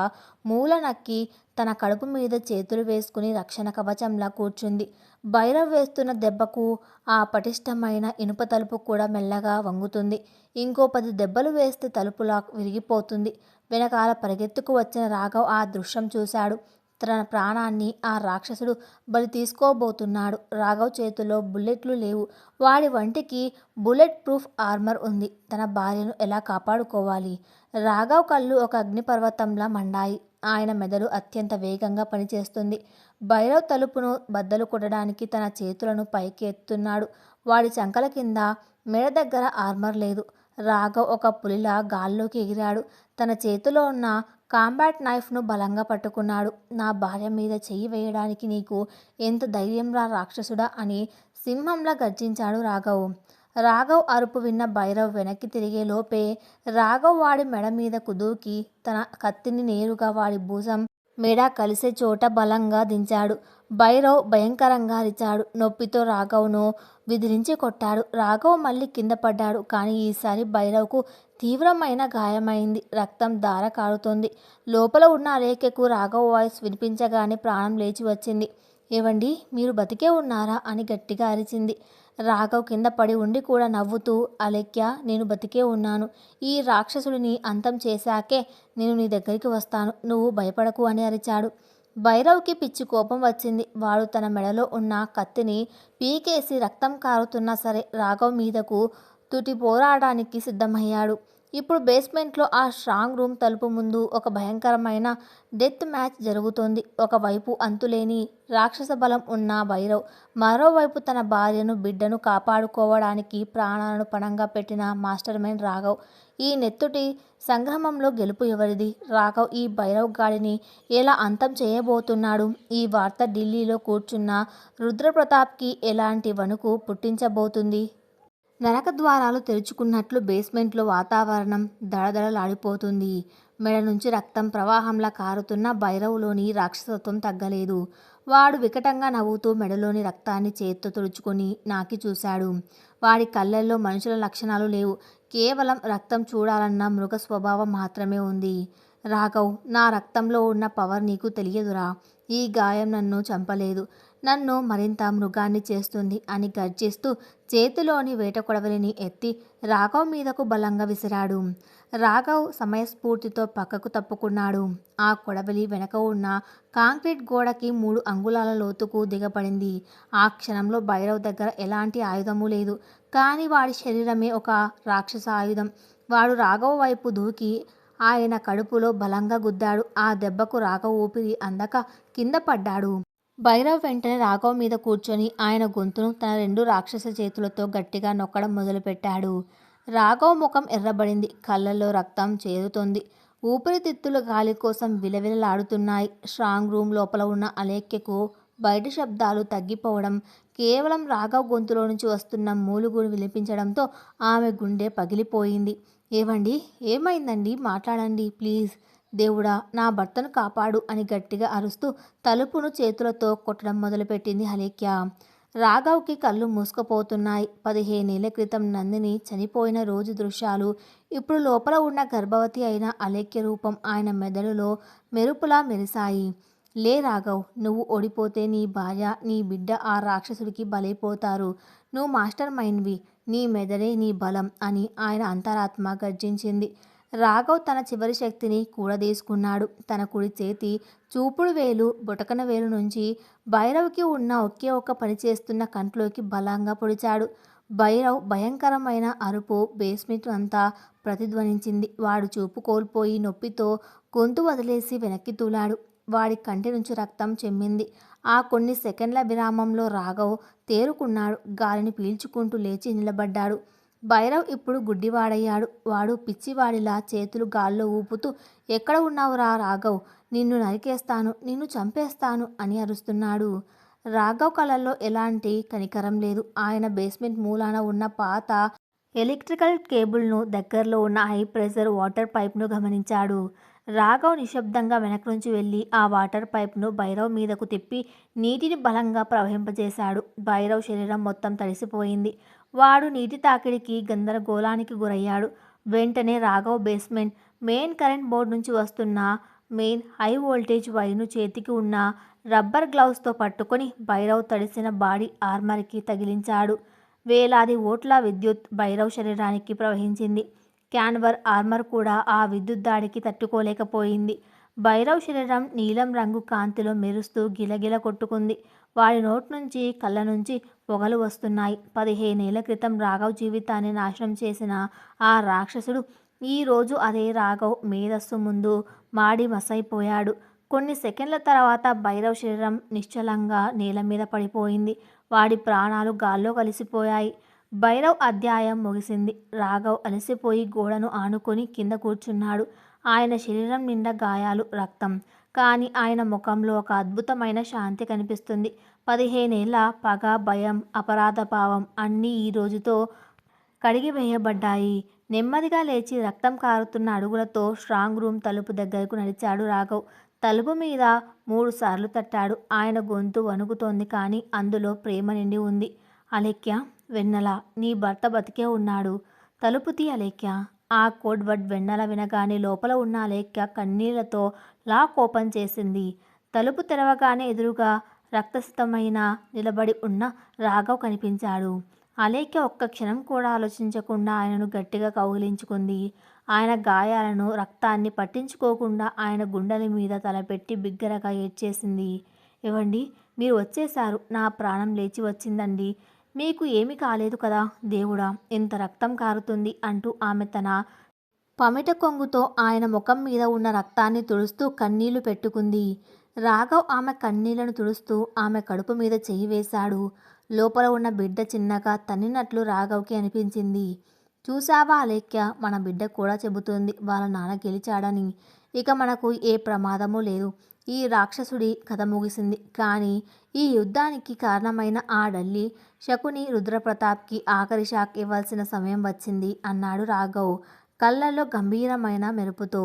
Speaker 1: మూల నక్కి తన కడుపు మీద చేతులు వేసుకుని రక్షణ కవచంలా కూర్చుంది. భైరవ్ వేస్తున్న దెబ్బకు ఆ పటిష్టమైన ఇనుప తలుపు కూడా మెల్లగా వంగుతుంది. ఇంకో 10 దెబ్బలు వేస్తే తలుపు లాక్ విరిగిపోతుంది. వెనకాల పరిగెత్తుకు వచ్చిన రాఘవ్ ఆ దృశ్యం చూశాడు. తన ప్రాణాన్ని ఆ రాక్షసుడు బలి తీసుకోబోతున్నాడు. రాఘవ్ చేతిలో బుల్లెట్లు లేవు. వాడి వంటికి బుల్లెట్ ప్రూఫ్ ఆర్మర్ ఉంది. తన భార్యను ఎలా కాపాడుకోవాలి? రాఘవ్ కళ్ళు ఒక అగ్నిపర్వతంలా మండాయి. ఆయన మెదడు అత్యంత వేగంగా పనిచేస్తుంది. భైరవ్ తలుపును బద్దలు కొట్టడానికి తన చేతులను పైకి ఎత్తున్నాడు. వాడి చంకల కింద మెడ దగ్గర ఆర్మర్ లేదు. రాఘవ్ ఒక పులిలా గాల్లోకి ఎగిరాడు. తన చేతిలో ఉన్న కాంబాట్ నైఫ్ను బలంగా పట్టుకున్నాడు. నా భార్య మీద చెయ్యి వేయడానికి నీకు ఎంత ధైర్యంరా రాక్షసుడా అని సింహంలా గర్జించాడు రాఘవ్. రాఘవ్ అరుపు విన్న భైరవ్ వెనక్కి తిరిగే లోపే రాఘవ్ వాడి మెడ మీద కుదూకి తన కత్తిని నేరుగా వాడి భుజం మెడ కలిసే చోట బలంగా దించాడు. భైరవ్ భయంకరంగా అరిచాడు. నొప్పితో రాఘవ్ను విదిలించి కొట్టాడు. రాఘవ్ మళ్ళీ కింద పడ్డాడు. కానీ ఈసారి భైరవ్కు తీవ్రమైన గాయమైంది. రక్తం ధార కారుతోంది. లోపల ఉన్న అలేఖ్యకు రాఘవ్ వాయిస్ వినిపించగానే ప్రాణం లేచి వచ్చింది. ఏవండి, మీరు బతికే ఉన్నారా అని గట్టిగా అరిచింది. రాఘవ్ కింద పడి ఉండి కూడా నవ్వుతూ, అలేఖ్య, నేను బతికే ఉన్నాను. ఈ రాక్షసుడిని అంతం చేశాకే నేను నీ దగ్గరికి వస్తాను. నువ్వు భయపడకు అని అరిచాడు. భైరవ్కి పిచ్చి కోపం వచ్చింది. వాడు తన మెడలో ఉన్న కత్తిని పీకేసి రక్తం కారుతున్నా సరే రాఘవ్ మీదకు తుటి పోరాడానికి సిద్ధమయ్యాడు. ఇప్పుడు బేస్మెంట్లో ఆ స్ట్రాంగ్ రూమ్ తలుపు ముందు ఒక భయంకరమైన డెత్ మ్యాచ్ జరుగుతోంది. ఒకవైపు అంతులేని రాక్షస బలం ఉన్న భైరవ్, మరోవైపు తన భార్యను బిడ్డను కాపాడుకోవడానికి ప్రాణాలను పణంగా పెట్టిన మాస్టర్ మైండ్ రాఘవ్. ఈ నెత్తుటి సంగ్రామంలో గెలుపు ఎవరిది? రాఘవ్ ఈ భైరవ్ గాడిని ఎలా అంతం చేయబోతున్నాడు? ఈ వార్త ఢిల్లీలో కూర్చున్న రుద్రప్రతాప్కి ఎలాంటి వణుకు పుట్టించబోతుంది? నరక ద్వారాలు తెరుచుకున్నట్లు బేస్మెంట్లో వాతావరణం దడదడలాడిపోతుంది. మెడ నుంచి రక్తం ప్రవాహంలా కారుతున్న భైరవ్లోని రాక్షసత్వం తగ్గలేదు. వాడు వికటంగా నవ్వుతూ మెడలోని రక్తాన్ని చేత్తో తుడుచుకొని నాకి చూశాడు. వాడి కళ్ళల్లో మనుషుల లక్షణాలు లేవు. కేవలం రక్తం చూడాలన్న మృగ స్వభావం మాత్రమే ఉంది. రాఘవ్, నా రక్తంలో ఉన్న పవర్ నీకు తెలియదురా. ఈ గాయం నన్ను చంపలేదు, నన్ను మరింత మృగాన్ని చేస్తుంది అని గర్జిస్తూ చేతిలోని వేట కొడవలిని ఎత్తి రాఘవ్ మీదకు బలంగా విసిరాడు. రాఘవ్ సమయస్ఫూర్తితో పక్కకు తప్పుకున్నాడు. ఆ కొడవలి వెనక ఉన్న కాంక్రీట్ గోడకి 3 అంగుళాల లోతుకు దిగబడింది. ఆ క్షణంలో భైరవ్ దగ్గర ఎలాంటి ఆయుధము లేదు. కానీ వాడి శరీరమే ఒక రాక్షస ఆయుధం. వాడు రాఘవ్ వైపు దూకి ఆయన కడుపులో బలంగా గుద్దాడు. ఆ దెబ్బకు రాఘవ్ ఊపిరి అందక కింద పడ్డాడు. భైరవ్ వెంటనే రాఘవ్ మీద కూర్చొని ఆయన గొంతును తన 2 రాక్షస చేతులతో గట్టిగా నొక్కడం మొదలుపెట్టాడు. రాఘవ్ ముఖం ఎర్రబడింది. కళ్ళల్లో రక్తం చేరుతోంది. ఊపిరితిత్తులు గాలి కోసం విలవిలలాడుతున్నాయి. స్ట్రాంగ్ రూమ్ లోపల ఉన్న అలేఖ్యకు బయట శబ్దాలు తగ్గిపోవడం, కేవలం రాఘవ్ గొంతులో నుంచి వస్తున్న మూలుగులు వినిపించడంతో ఆమె గుండె పగిలిపోయింది. ఏవండి, ఏమైందండి? మాట్లాడండి ప్లీజ్. దేవుడా, నా భర్తను కాపాడు అని గట్టిగా అరుస్తూ తలుపును చేతులతో కొట్టడం మొదలుపెట్టింది అలేఖ్య. రాఘవ్కి కళ్ళు మూసుకుపోతున్నాయి. 15 ఏళ్ల క్రితం నందిని చనిపోయిన రోజు దృశ్యాలు ఇప్పుడు లోపల ఉన్న గర్భవతి అయిన అలేఖ్య రూపం ఆయన మెదడులో మెరుపులా మెరిశాయి. లే రాఘవ్, నువ్వు ఓడిపోతే నీ భార్య, నీ బిడ్డ ఆ రాక్షసుడికి బలైపోతారు. నువ్వు మాస్టర్ మైండ్వి, నీ మెదడే నీ బలం అని ఆయన అంతరాత్మ గర్జించింది. రాఘవ్ తన చివరి శక్తిని కూడదీసుకున్నాడు. తన కుడి చేతి చూపుడు వేలు బొటకన వేలు నుంచి భైరవ్కి ఉన్న ఒకే ఒక్క పని చేస్తున్న కంట్లోకి బలంగా పొడిచాడు. భైరవ్ భయంకరమైన అరుపు బేస్మెంట్ అంతా ప్రతిధ్వనించింది. వాడు చూపు కోల్పోయి నొప్పితో గొంతు వదిలేసి వెనక్కి తూలాడు. వాడి కంటి నుంచి రక్తం చెమ్మింది. ఆ కొన్ని సెకండ్ల విరామంలో రాఘవ్ తేరుకున్నాడు. గాలిని పీల్చుకుంటూ లేచి నిలబడ్డాడు. భైరవ్ ఇప్పుడు గుడ్డివాడయ్యాడు. వాడు పిచ్చివాడిలా చేతులు గాల్లో ఊపుతూ, ఎక్కడ ఉన్నావురా రాఘవ్, నిన్ను నరికేస్తాను, నిన్ను చంపేస్తాను అని అరుస్తున్నాడు. రాఘవ్ కళ్ళల్లో ఎలాంటి కనికరం లేదు. ఆయన బేస్మెంట్ మూలాన ఉన్న పాత ఎలక్ట్రికల్ కేబుల్ను, దగ్గరలో ఉన్న హై ప్రెషర్ వాటర్ పైప్ను గమనించాడు. రాఘవ్ నిశ్శబ్దంగా వెనక నుంచి వెళ్ళి ఆ వాటర్ పైప్ను భైరవ్ మీదకు తిప్పి నీటిని బలంగా ప్రవహింపజేశాడు. భైరవ్ శరీరం మొత్తం తడిసిపోయింది. వాడు నీటి తాకిడికి గందరగోళానికి గురయ్యాడు. వెంటనే Raghav basement main current board నుంచి వస్తున్న మెయిన్ హై వోల్టేజ్ వైర్ను చేతికి ఉన్న రబ్బర్ గ్లౌస్తో పట్టుకొని భైరవ్ తడిసిన బాడీ ఆర్మర్కి తగిలించాడు. వేలాది వోల్ట్ల విద్యుత్ భైరవ్ శరీరానికి ప్రవహించింది. క్యాన్వర్ ఆర్మర్ కూడా ఆ విద్యుత్ దాడికి తట్టుకోలేకపోయింది. భైరవ్ శరీరం నీలం రంగు కాంతిలో మెరుస్తూ గిలగిల కొట్టుకుంది. వాడి నోటి నుంచి, కళ్ళ నుంచి పొగలు వస్తున్నాయి. 15 ఏళ్ల క్రితం రాఘవ్ జీవితాన్ని నాశనం చేసిన ఆ రాక్షసుడు ఈరోజు అదే రాఘవ్ మేధస్సు ముందు మాడి మసైపోయాడు. కొన్ని సెకండ్ల తర్వాత భైరవ్ శరీరం నిశ్చలంగా నేల మీద పడిపోయింది. వాడి ప్రాణాలు గాల్లో కలిసిపోయాయి. భైరవ్ అధ్యాయం ముగిసింది. రాఘవ్ అలసిపోయి గోడను ఆనుకొని కింద కూర్చున్నాడు. ఆయన శరీరం నిండా గాయాలు, రక్తం. కానీ ఆయన ముఖంలో ఒక అద్భుతమైన శాంతి కనిపిస్తుంది. 15 ఏళ్ల పగ, భయం, అపరాధ భావం అన్నీ ఈ రోజుతో కడిగివేయబడ్డాయి. నెమ్మదిగా లేచి రక్తం కారుతున్న అడుగులతో స్ట్రాంగ్ రూమ్ తలుపు దగ్గరకు నడిచాడు రాఘవ్. తలుపు మీద 3 సార్లు తట్టాడు. ఆయన గొంతు వణుకుతోంది, కానీ అందులో ప్రేమ నిండి ఉంది. అలేఖ్య, వెన్నెల, నీ భర్త బతికే ఉన్నాడు. తలుపు తీ అలేఖ్య. ఆ కోడ్ వర్డ్ వెన్నెల వినగానే లోపల ఉన్న అలేఖ్య కన్నీళ్లతో లాక్ ఓపెన్ చేసింది. తలుపు తెరవగానే ఎదురుగా రక్తసితమైన నిలబడి ఉన్న రాఘవ్ కనిపించాడు. అలేఖ్య ఒక్క క్షణం కూడా ఆలోచించకుండా ఆయనను గట్టిగా కౌగిలించుకుంది. ఆయన గాయాలను, రక్తాన్ని పట్టించుకోకుండా ఆయన గుండెల మీద తలపెట్టి బిగ్గరగా ఏడ్చేసింది. ఏవండి, మీరు వచ్చేశారు. నా ప్రాణం లేచి వచ్చిందండి. మీకు ఏమీ కాలేదు కదా దేవుడా, ఎంత రక్తం కారుతుంది అంటూ ఆమె తన పమిట కొంగుతో ఆయన ముఖం మీద ఉన్న రక్తాన్ని తుడుస్తూ కన్నీళ్లు పెట్టుకుంది. రాఘవ్ ఆమె కన్నీళ్లను తుడుస్తూ ఆమె కడుపు మీద చెయ్యి వేశాడు. లోపల ఉన్న బిడ్డ చిన్నగా తన్నినట్లు రాఘవ్కి అనిపించింది. చూసావా అలేఖ్య, మన బిడ్డ కూడా చెబుతుంది వాళ్ళ నాన్న గెలిచాడని. ఇక మనకు ఏ ప్రమాదమూ లేదు. ఈ రాక్షసుడి కథ ముగిసింది. కానీ ఈ యుద్ధానికి కారణమైన ఆ డల్లి శకుని రుద్రప్రతాప్కి ఆఖరి షాక్ ఇవ్వాల్సిన సమయం వచ్చింది అన్నాడు రాఘవ్ కళ్ళల్లో గంభీరమైన మెరుపుతో.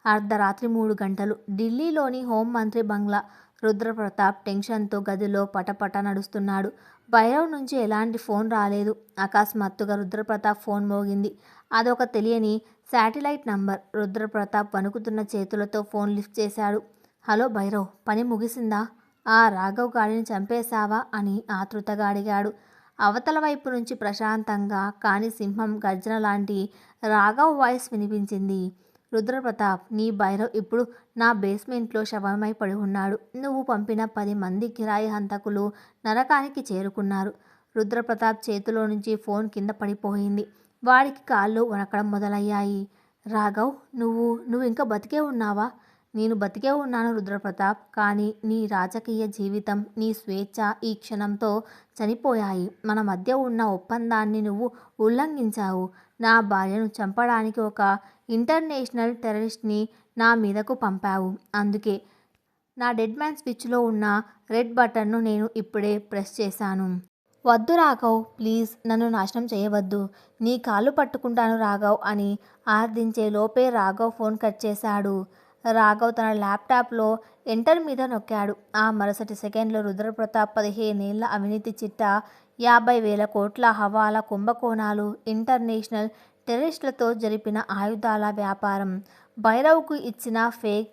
Speaker 1: అర్ధరాత్రి 3 గంటలు. ఢిల్లీలోని హోంమంత్రి బంగ్లా. రుద్రప్రతాప్ టెన్షన్తో గదిలో పటపట నడుస్తున్నాడు. భైరవ్ నుంచి ఎలాంటి ఫోన్ రాలేదు. అకస్మాత్తుగా రుద్రప్రతాప్ ఫోన్ మోగింది. అదొక తెలియని శాటిలైట్ నంబర్. రుద్రప్రతాప్ వణుకుతున్న చేతులతో ఫోన్ లిఫ్ట్ చేశాడు. హలో భైరవ్, పని ముగిసిందా? ఆ రాఘవ్ గాడిని చంపేశావా అని ఆతృతగా అడిగాడు. అవతల వైపు నుంచి ప్రశాంతంగా కానీ సింహం గర్జన లాంటి రాఘవ్ వాయిస్ వినిపించింది. రుద్రప్రతాప్, నీ భైరవ్ ఇప్పుడు నా బేస్మెంట్లో శవమై పడి ఉన్నాడు. నువ్వు పంపిన 10 మంది కిరాయి హంతకులు నరకానికి చేరుకున్నారు. రుద్రప్రతాప్ చేతిలో నుంచి ఫోన్ కింద పడిపోయింది. వాడికి కాళ్ళు వణకడం మొదలయ్యాయి. రాఘవ్, నువ్వు ఇంకా బతికే ఉన్నావా? నేను బతికే ఉన్నాను రుద్రప్రతాప్. కానీ నీ రాజకీయ జీవితం, నీ స్వేచ్ఛ ఈ క్షణంతో చనిపోయాయి. మన మధ్య ఉన్న ఒప్పందాన్ని నువ్వు ఉల్లంఘించావు. నా భార్యను చంపడానికి ఒక ఇంటర్నేషనల్ టెర్రరిస్ట్ని నా మీదకు పంపావు. అందుకే నా డెడ్ మ్యాన్ స్విచ్లో ఉన్న రెడ్ బటన్ను నేను ఇప్పుడే ప్రెస్ చేశాను. వద్దు రాఘవ్, ప్లీజ్ నన్ను నాశనం చేయవద్దు. నీ కాళ్ళు పట్టుకుంటాను రాఘవ్ అని ఆర్దించే లోపే రాఘవ్ ఫోన్ కట్ చేశాడు. రాఘవ్ తన ల్యాప్టాప్లో ఎంటర్ మీద నొక్కాడు. ఆ మరుసటి సెకండ్లో రుద్రప్రతాప్ 15 ఏళ్ల అవినీతి చిట్టా, 50,000 కోట్ల హవాలా కుంభకోణాలు, ఇంటర్నేషనల్ టెర్రరిస్టులతో జరిపిన ఆయుధాల వ్యాపారం, భైరవ్కు ఇచ్చిన ఫేక్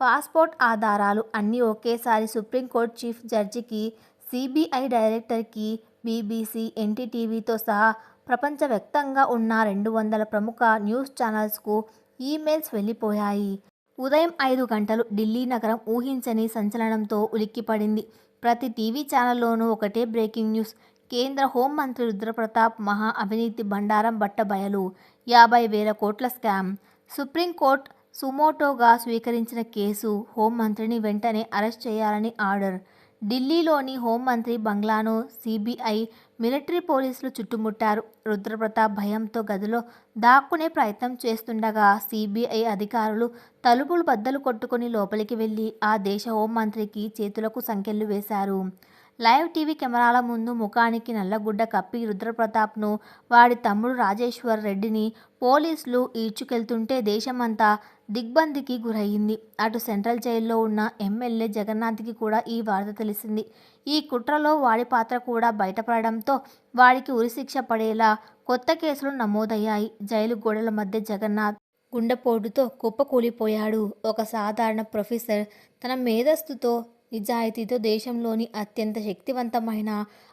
Speaker 1: పాస్పోర్ట్ ఆధారాలు అన్నీ ఒకేసారి సుప్రీంకోర్టు చీఫ్ జడ్జికి, సిబిఐ డైరెక్టర్కి, బీబీసీ, ఎన్టీటీవీతో సహా ప్రపంచవ్యాప్తంగా ఉన్న 200 ప్రముఖ న్యూస్ ఛానల్స్కు ఈమెయిల్స్ వెళ్ళిపోయాయి. ఉదయం 5 గంటలు ఢిల్లీ నగరం ఊహించని సంచలనంతో ఉలిక్కిపడింది. ప్రతి టీవీ ఛానల్లోనూ ఒకటే బ్రేకింగ్ న్యూస్. కేంద్ర హోంమంత్రి రుద్రప్రతాప్ మహా అవినీతి బండారం బట్టబయలు. 50,000 కోట్ల స్కామ్. సుప్రీంకోర్టు సుమోటోగా స్వీకరించిన కేసు. హోంమంత్రిని వెంటనే అరెస్ట్ చేయాలని ఆర్డర్. ఢిల్లీలోని హోంమంత్రి బంగ్లాను సిబిఐ, మిలిటరీ పోలీసులు చుట్టుముట్టారు. రుద్రప్రతాప్ భయంతో గదిలో దాక్కునే ప్రయత్నం చేస్తుండగా సిబిఐ అధికారులు తలుపులు బద్దలు కొట్టుకుని లోపలికి వెళ్ళి ఆ దేశ హోంమంత్రికి చేతులకు సంకెళ్లు వేశారు. లైవ్ టీవీ కెమెరాల ముందు ముఖానికి నల్లగుడ్డ కప్పి రుద్రప్రతాప్ను, వాడి తమ్ముడు రాజేశ్వర్ రెడ్డిని పోలీసులు ఈడ్చుకెళ్తుంటే దేశమంతా దిగ్బంధికి గురయ్యింది. అటు సెంట్రల్ జైల్లో ఉన్న ఎమ్మెల్యే జగన్నాథ్కి కూడా ఈ వార్త తెలిసింది. ఈ కుట్రలో వాడి పాత్ర కూడా బయటపడడంతో వాడికి ఉరిశిక్ష పడేలా కొత్త కేసులు నమోదయ్యాయి. జైలు గోడల మధ్య జగన్నాథ్ గుండెపోటుతో కుప్పకూలిపోయాడు. ఒక సాధారణ ప్రొఫెసర్ తన మేధస్సుతో, నిజాయితీతో దేశంలోని అత్యంత శక్తివంతమైన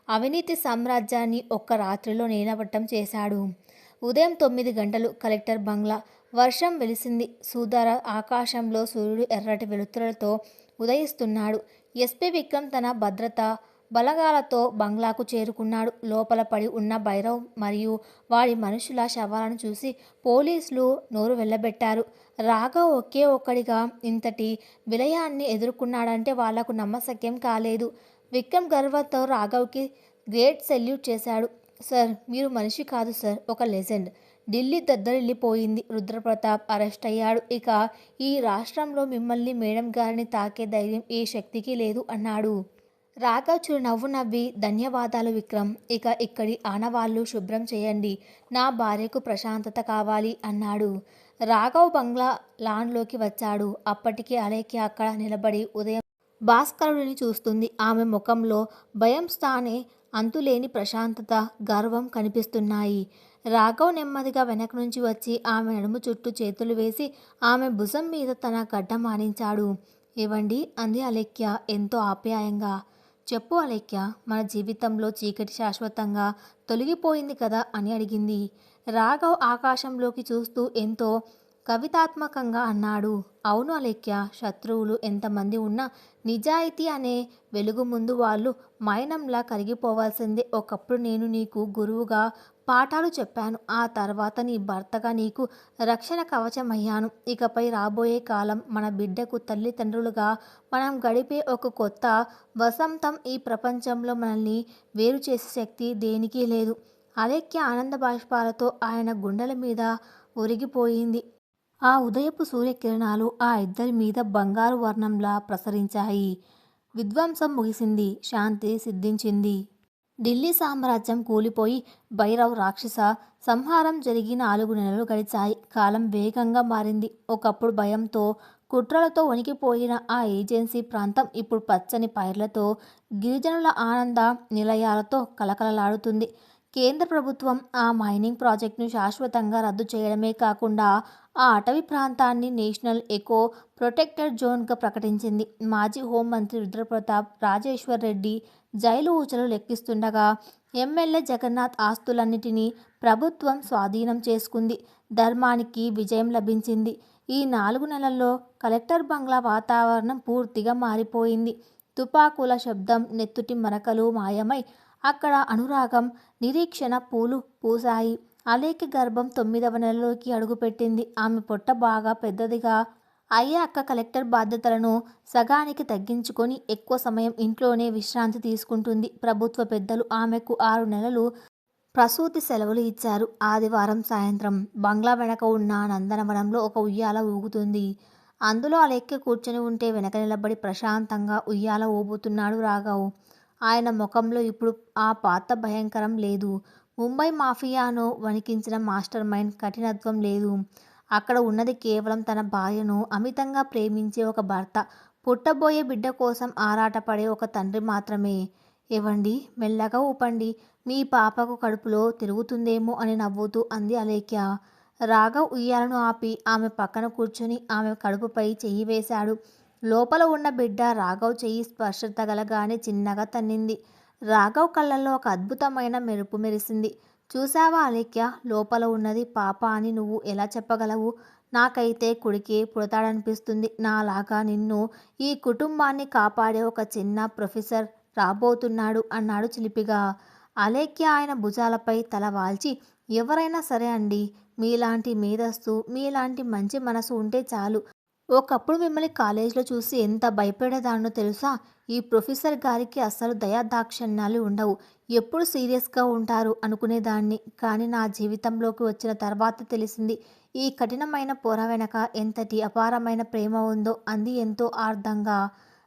Speaker 1: అవినీతి సామ్రాజ్యాన్ని ఒక్క రాత్రిలో నేలమట్టం చేశాడు. ఉదయం 9 గంటలు కలెక్టర్ బంగ్లా. వర్షం వెలిసింది. సుధర ఆకాశంలో సూర్యుడు ఎర్రటి వెలుతురులతో ఉదయిస్తున్నాడు. ఎస్పీ విక్రమ్ తన భద్రతా బలగాలతో బంగ్లాకు చేరుకున్నాడు. లోపల పడి ఉన్న భైరవ్ మరియు వాడి మనుషుల శవాలను చూసి పోలీసులు నోరు వెళ్ళబెట్టారు. రాఘవ్ ఒకే ఒక్కడిగా ఇంతటి విలయాన్ని ఎదుర్కొన్నాడంటే వాళ్లకు నమ్మశక్యం కాలేదు. విక్రమ్ గర్వంతో రాఘవ్కి గ్రేట్ సెల్యూట్ చేశాడు. సార్, మీరు మనిషి కాదు సార్, ఒక లెజెండ్. ఢిల్లీ దద్దరిల్లిపోయింది. రుద్రప్రతాప్ అరెస్ట్ అయ్యాడు. ఇక ఈ రాష్ట్రంలో మిమ్మల్ని, మేడం గారిని తాకే ధైర్యం ఏ శక్తికి లేదు అన్నాడు. రాఘవ్ చిరునవ్వు నవ్వి, ధన్యవాదాలు విక్రమ్. ఇక ఇక్కడి ఆనవాళ్లు శుభ్రం చేయండి. నా భార్యకు ప్రశాంతత కావాలి అన్నాడు. రాఘవ్ బంగ్లా లాన్లోకి వచ్చాడు. అప్పటికే అలేఖ్య అక్కడ నిలబడి ఉదయం భాస్కరుడిని చూస్తుంది. ఆమె ముఖంలో భయం స్థానే అంతులేని ప్రశాంతత, గర్వం కనిపిస్తున్నాయి. రాఘవ్ నెమ్మదిగా వెనక నుంచి వచ్చి ఆమె నడుము చుట్టూ చేతులు వేసి ఆమె భుజం మీద తన గడ్డం ఆనించాడు. ఏవండి అంది అలేఖ్య ఎంతో ఆప్యాయంగా. చెప్పు అలేఖ్య, మన జీవితంలో చీకటి శాశ్వతంగా తొలగిపోయింది కదా అని అడిగింది. రాఘవ్ ఆకాశంలోకి చూస్తూ ఎంతో కవితాత్మకంగా అన్నాడు. అవును అలేఖ్య, శత్రువులు ఎంతమంది ఉన్నా నిజాయితీ అనే వెలుగు ముందు వాళ్ళు మైనంలా కరిగిపోవాల్సిందే. ఒకప్పుడు నేను నీకు గురువుగా పాఠాలు చెప్పాను. ఆ తర్వాత నీ భర్తగా నీకు రక్షణ కవచమయ్యాను. ఇకపై రాబోయే కాలం మన బిడ్డకు తల్లిదండ్రులుగా మనం గడిపే ఒక కొత్త వసంతం. ఈ ప్రపంచంలో మనల్ని వేరు చేసే శక్తి దేనికి లేదు. అలేఖ్య ఆనంద బాష్పాలతో ఆయన గుండెల మీద ఒరిగిపోయింది. ఆ ఉదయపు సూర్యకిరణాలు ఆ ఇద్దరి మీద బంగారు వర్ణంలా ప్రసరించాయి. విధ్వంసం ముగిసింది. శాంతి సిద్ధించింది. ఢిల్లీ సామ్రాజ్యం కూలిపోయి భైరవ్ రాక్షస సంహారం జరిగి 4 నెలలు గడిచాయి. కాలం వేగంగా మారింది. ఒకప్పుడు భయంతో, కుట్రలతో వణికిపోయిన ఆ ఏజెన్సీ ప్రాంతం ఇప్పుడు పచ్చని పైర్లతో, గిరిజనుల ఆనంద నిలయాలతో కలకలలాడుతుంది. కేంద్ర ప్రభుత్వం ఆ మైనింగ్ ప్రాజెక్టును శాశ్వతంగా రద్దు చేయడమే కాకుండా ఆ అటవీ ప్రాంతాన్ని నేషనల్ ఎకో ప్రొటెక్టెడ్ జోన్గా ప్రకటించింది. మాజీ హోంమంత్రి రుద్రప్రతాప్, రాజేశ్వర్ రెడ్డి జైలు ఊచలు లెక్కిస్తుండగా ఎమ్మెల్యే జగన్నాథ్ ఆస్తులన్నిటినీ ప్రభుత్వం స్వాధీనం చేసుకుంది. ధర్మానికి విజయం లభించింది. ఈ 4 నెలల్లో కలెక్టర్ బంగ్లా వాతావరణం పూర్తిగా మారిపోయింది. తుపాకుల శబ్దం, నెత్తుటి మరకలు మాయమై అక్కడ అనురాగం, నిరీక్షణ పూలు పూసాయి. అలేఖ్య గర్భం 9వ నెలలోకి అడుగుపెట్టింది. ఆమె పొట్ట బాగా పెద్దదిగా అయ్యాక కలెక్టర్ బాధ్యతలను సగానికి తగ్గించుకొని ఎక్కువ సమయం ఇంట్లోనే విశ్రాంతి తీసుకుంటుంది. ప్రభుత్వ పెద్దలు ఆమెకు 6 నెలలు ప్రసూతి సెలవులు ఇచ్చారు. ఆదివారం సాయంత్రం బంగ్లా వెనక ఉన్న నందనవనంలో ఒక ఉయ్యాల ఊగుతుంది. అందులో అలెక్కి కూర్చొని ఉంటే వెనక నిలబడి ప్రశాంతంగా ఉయ్యాల ఊపుతున్నాడు రాఘవ్. ఆయన ముఖంలో ఇప్పుడు ఆ పాత భయంకరం లేదు. ముంబై మాఫియాను వణికించిన మాస్టర్ మైండ్ కఠినత్వం లేదు. అక్కడ ఉన్నది కేవలం తన భార్యను అమితంగా ప్రేమించే ఒక భర్త, పుట్టబోయే బిడ్డ కోసం ఆరాటపడే ఒక తండ్రి మాత్రమే. ఏవండి, మెల్లగా ఊపండి, మీ పాపకు కడుపులో తిరుగుతుందేమో అని నవ్వుతూ అంది అలేఖ్య. రాఘవ్ ఉయ్యాలను ఆపి ఆమె పక్కన కూర్చొని ఆమె కడుపుపై చెయ్యి వేశాడు. లోపల ఉన్న బిడ్డ రాఘవ్ చెయ్యి స్పర్శ తగలగానే చిన్నగా తన్నింది. రాఘవ్ కళ్ళల్లో ఒక అద్భుతమైన మెరుపు మెరిసింది. చూసావా అలేఖ్య, లోపల ఉన్నది పాప అని నువ్వు ఎలా చెప్పగలవు? నాకైతే కొడుకే పుడతాడనిపిస్తుంది. నాలాగా నిన్ను, ఈ కుటుంబాన్ని కాపాడే ఒక చిన్న ప్రొఫెసర్ రాబోతున్నాడు అన్నాడు చిలిపిగా. అలేఖ్య ఆయన భుజాలపై తల వాల్చి, ఎవరైనా సరే అండి, మీలాంటి మేధస్సు, మీలాంటి మంచి మనసు ఉంటే చాలు. ఒకప్పుడు మిమ్మల్ని కాలేజీలో చూసి ఎంత భయపడేదాన్నో తెలుసా? ఈ ప్రొఫెసర్ గారికి అస్సలు దయాదాక్షిణ్యాలు ఉండవు, ఎప్పుడు సీరియస్గా ఉంటారు అనుకునేదాన్ని. కానీ నా జీవితంలోకి వచ్చిన తర్వాత తెలిసింది, ఈ కఠినమైన పొర వెనక ఎంతటి అపారమైన ప్రేమ ఉందో అంది ఎంతో ఆర్ద్రంగా.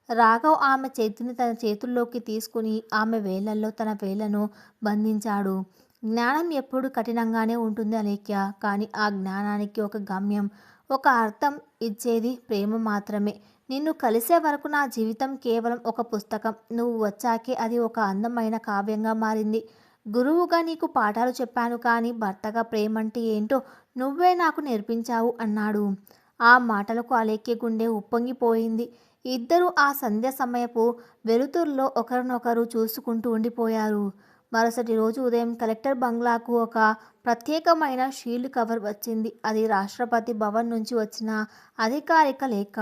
Speaker 1: రాఘవ్ ఆమె చేతిని తన చేతుల్లోకి తీసుకుని ఆమె వేళ్లల్లో తన వేళ్లను బంధించాడు. జ్ఞానం ఎప్పుడు కఠినంగానే ఉంటుంది అలేఖ్య, కానీ ఆ జ్ఞానానికి ఒక గమ్యం, ఒక అర్థం ఇచ్చేది ప్రేమ మాత్రమే. నిన్ను కలిసే వరకు నా జీవితం కేవలం ఒక పుస్తకం. నువ్వు వచ్చాకే అది ఒక అందమైన కావ్యంగా మారింది. గురువుగా నీకు పాఠాలు చెప్పాను, కానీ భర్తగా ప్రేమంటే ఏంటో నువ్వే నాకు నేర్పించావు అన్నాడు. ఆ మాటలకు అలేఖ్య గుండె ఉప్పొంగిపోయింది. ఇద్దరూ ఆ సంధ్య సమయపు వెలుతురులో ఒకరినొకరు చూసుకుంటూ ఉండిపోయారు. మరుసటి రోజు ఉదయం కలెక్టర్ బంగ్లాకు ఒక ప్రత్యేకమైన షీల్డ్ కవర్ వచ్చింది. అది రాష్ట్రపతి భవన్ నుంచి వచ్చిన అధికారిక లేఖ.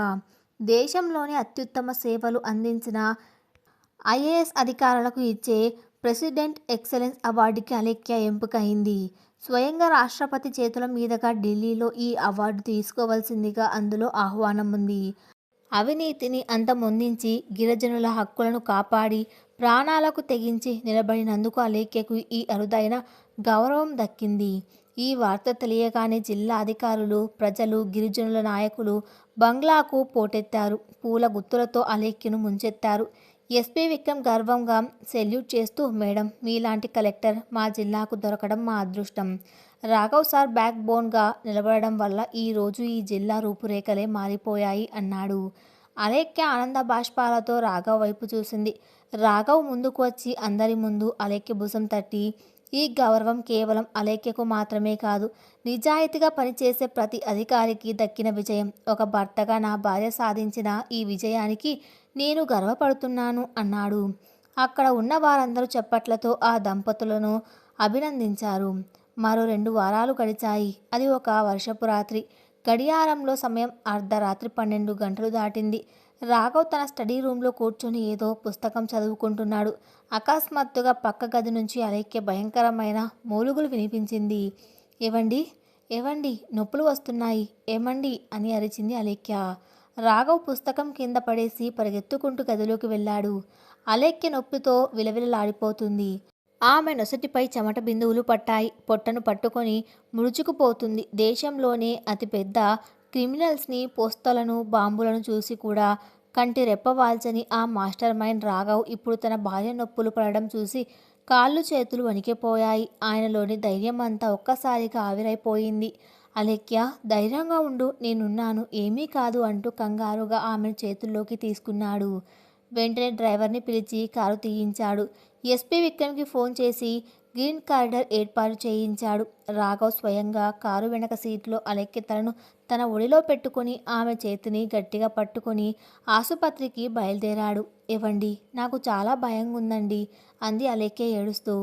Speaker 1: దేశంలోని అత్యుత్తమ సేవలు అందించిన ఐఏఎస్ అధికారులకు ఇచ్చే ప్రెసిడెంట్ ఎక్సలెన్స్ అవార్డుకి అలేఖ్య ఎంపికైంది. స్వయంగా రాష్ట్రపతి చేతుల మీదుగా ఢిల్లీలో ఈ అవార్డు తీసుకోవాల్సిందిగా అందులో ఆహ్వానం ఉంది. అవినీతిని అంతమొందించి గిరిజనుల హక్కులను కాపాడి ప్రాణాలకు తెగించి నిలబడినందుకు అలేఖ్యకు ఈ అరుదైన గౌరవం దక్కింది. ఈ వార్త తెలియగానే జిల్లా అధికారులు, ప్రజలు, గిరిజనుల నాయకులు బంగ్లాకు పోటెత్తారు. పూల గుత్తులతో అలేఖ్యను ముంచెత్తారు. ఎస్పీ విక్రమ్ గర్వంగా సెల్యూట్ చేస్తూ, మేడం, మీలాంటి కలెక్టర్ మా జిల్లాకు దొరకడం మా అదృష్టం. రాఘవ్ సార్ బ్యాక్ బోన్గా నిలబడడం వల్ల ఈరోజు ఈ జిల్లా రూపురేఖలే మారిపోయాయి అన్నాడు. అలేఖ్య ఆనంద బాష్పాలతో రాఘవ్ వైపు చూసింది. రాఘవ్ ముందుకు వచ్చి అందరి ముందు అలేఖ్య భుజం తట్టి, ఈ గౌరవం కేవలం అలేఖ్యకు మాత్రమే కాదు, నిజాయితీగా పనిచేసే ప్రతి అధికారికి దక్కిన విజయం. ఒక భర్తగా నా భార్య సాధించిన ఈ విజయానికి నేను గర్వపడుతున్నాను అన్నాడు. అక్కడ ఉన్న వారందరూ చప్పట్లతో ఆ దంపతులను అభినందించారు. మరో 2 వారాలు గడిచాయి. అది ఒక వర్షపు రాత్రి. గడియారంలో సమయం అర్ధరాత్రి 12 గంటలు దాటింది. రాఘవ్ తన స్టడీ రూమ్లో కూర్చొని ఏదో పుస్తకం చదువుకుంటున్నాడు. అకస్మాత్తుగా పక్క గది నుంచి అలేఖ్య భయంకరమైన మూలుగులు వినిపించింది. ఏవండి, ఏవండి, నొప్పులు వస్తున్నాయి, ఏమండి అని అరిచింది అలేఖ్య. రాఘవ్ పుస్తకం కింద పడేసి పరిగెత్తుకుంటూ గదిలోకి వెళ్ళాడు. అలేఖ్య నొప్పితో విలవిలలాడిపోతుంది. ఆమె నొసటిపై చెమట బిందువులు పట్టాయి. పొట్టను పట్టుకొని ముడుచుకుపోతుంది. దేశంలోనే అతిపెద్ద క్రిమినల్స్ని, పోస్తలను, బాంబులను చూసి కూడా కంటి రెప్పవాల్చని ఆ మాస్టర్ మైండ్ రాఘవ్ ఇప్పుడు తన భార్య నొప్పులు పడడం చూసి కాళ్ళు చేతులు వణికిపోయాయి. ఆయనలోని ధైర్యం అంతా ఒక్కసారిగా ఆవిరైపోయింది. అలేఖ్య, ధైర్యంగా ఉండు, నేనున్నాను, ఏమీ కాదు అంటూ కంగారుగా ఆమెను చేతుల్లోకి తీసుకున్నాడు. వెంటనే డ్రైవర్ని పిలిచి కారు తీయించాడు. ఎస్పీ విక్రమ్కి ఫోన్ చేసి గ్రీన్ కారిడార్ ఏర్పాటు చేయించాడు. రాఘవ్ స్వయంగా కారు వెనక సీట్లో అలేఖ్య తలను తన ఒడిలో పెట్టుకుని ఆమె చేతిని గట్టిగా పట్టుకొని ఆసుపత్రికి బయలుదేరాడు. ఏవండి, నాకు చాలా భయంగా ఉందండి అంది అలేఖ్య ఏడుస్తూ.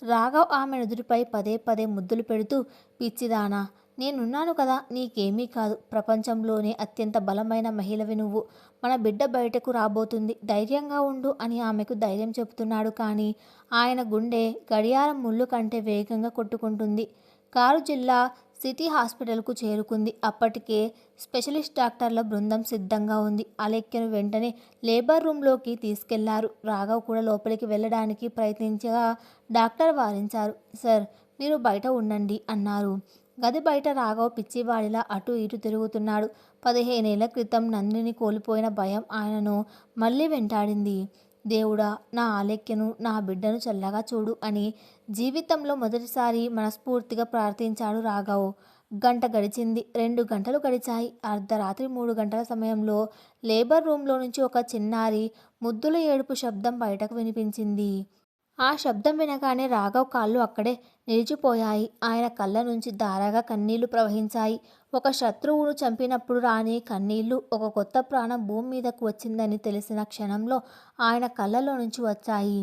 Speaker 1: రాఘవ్ ఆమె నుదుటిపై పదే పదే ముద్దులు పెడుతూ, పిచ్చిదానా, నేనున్నాను కదా, నీకేమీ కాదు. ప్రపంచంలోనే అత్యంత బలమైన మహిళవి నువ్వు. మన బిడ్డ బయటకు రాబోతుంది, ధైర్యంగా ఉండు అని ఆమెకు ధైర్యం చెబుతున్నాడు. కానీ ఆయన గుండె గడియారం ముళ్ళు కంటే వేగంగా కొట్టుకుంటుంది. కారు జిల్లా సిటీ హాస్పిటల్కు చేరుకుంది. అప్పటికే స్పెషలిస్ట్ డాక్టర్ల బృందం సిద్ధంగా ఉంది. అలేఖ్యను వెంటనే లేబర్ రూమ్లోకి తీసుకెళ్లారు. రాఘవ్ కూడా లోపలికి వెళ్ళడానికి ప్రయత్నించగా డాక్టర్ వారించారు. సార్, మీరు బయట ఉండండి అన్నారు. గది బయట రాఘవ్ పిచ్చివాడిలా అటు ఇటు తిరుగుతున్నాడు. 15 ఏళ్ల క్రితం నందిని కోల్పోయిన భయం ఆయనను మళ్ళీ వెంటాడింది. దేవుడా, నా ఆలేఖ్యను, నా బిడ్డను చల్లగా చూడు అని జీవితంలో మొదటిసారి మనస్ఫూర్తిగా ప్రార్థించాడు రాఘవ్. గంట గడిచింది. 2 గంటలు గడిచాయి. అర్ధరాత్రి 3 గంటల సమయంలో లేబర్ రూమ్లో నుంచి ఒక చిన్నారి ముద్దుల ఏడుపు శబ్దం బయటకు వినిపించింది. ఆ శబ్దం వినగానే రాఘవ్ కాళ్ళు అక్కడే నిలిచిపోయాయి. ఆయన కళ్ళ నుంచి ధారగా కన్నీళ్లు ప్రవహించాయి. ఒక శత్రువును చంపినప్పుడు రాని కన్నీళ్లు, ఒక కొత్త ప్రాణం భూమి మీదకు వచ్చిందని తెలిసిన క్షణంలో ఆయన కళ్ళలో నుంచి వచ్చాయి.